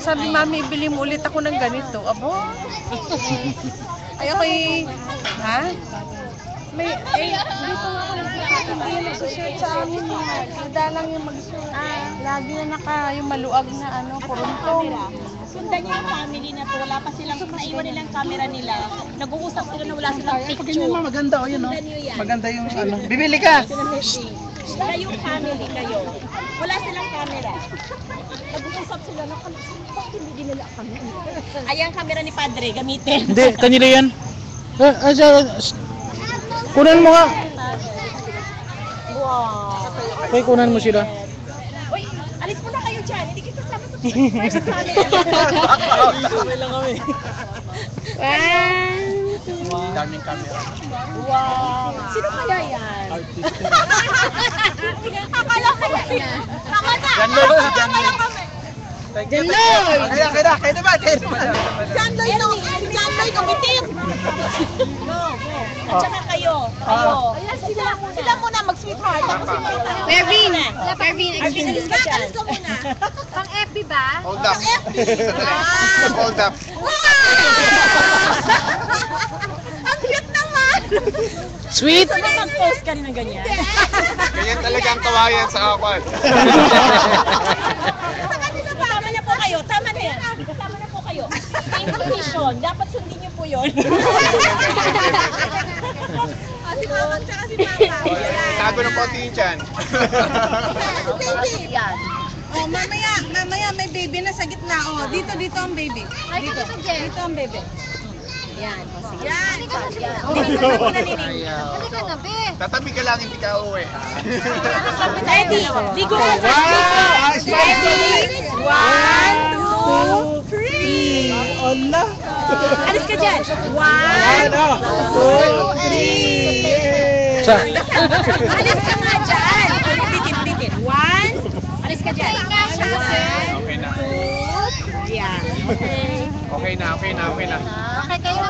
Sabi, mami, ibili mo ulit ako ng ganito. Abo? Ay, ako'y, ha? May, dito nga ako hindi yan nagsushoot sa amin. Nadalang yung mag-shoot. Lagi na yung maluag na puruntong. Sundan niyo yung family na to. Wala pa silang, naiwan nilang camera nila. Nag-uusap sila na wala silang picture. Maganda o yun o. Sundan niyo yan. Maganda yung bibili ka! Kayong family kayo. Wala silang camera. Nag-uusap sila na bakit hindi dinala kami? Ayan camera ni Padre, gamitin. Hindi, kanila yan. Kunan mo nga. Wow. Hoy, kunan mo sila. Uy, alis muna kayo dyan. Hindi kita sama sa first camera. Sabay lang kami. Daming camera. Wow. Sino kaya yan? Artist. Akala kaya yan. John Lloyd, si John Lloyd. John Lloyd! Kaya na ba? John Lloyd no, John Lloyd umitim. Go. At saka kayo. Sila muna mag-sweetheart. Pervin, Arvin, alis ka dyan. Alis ka muna. pang FB ba? Hold up. Hold up. Ang cute naman. Sweet! Gusto na mag-post ka rin ng ganyan. Ganyan talaga ang kawayan sa akin. Tama na po kayo. Tama na yan. Tama na po kayo. Invitation. Dapat sundin niyo po yun. Si Mama tsaka si Papa. Tago ng konti yun dyan. Yan. Oh, mamaya may baby na sa gitna. Oh, dito ang baby. Dito ang baby. Yan. Yan. Halika na, be. Tatabi ka lang, hindi ka uwi. Ready? Ligo. Ready? 1, 2, 3. Allah! Alis ka dyan. 1, 2, 3. Sa? Alis ka nga dyan. Bitin. 1. Alis ka dyan. 1, Okay na. 2, 3. Yan. Okay na. Okay kayo.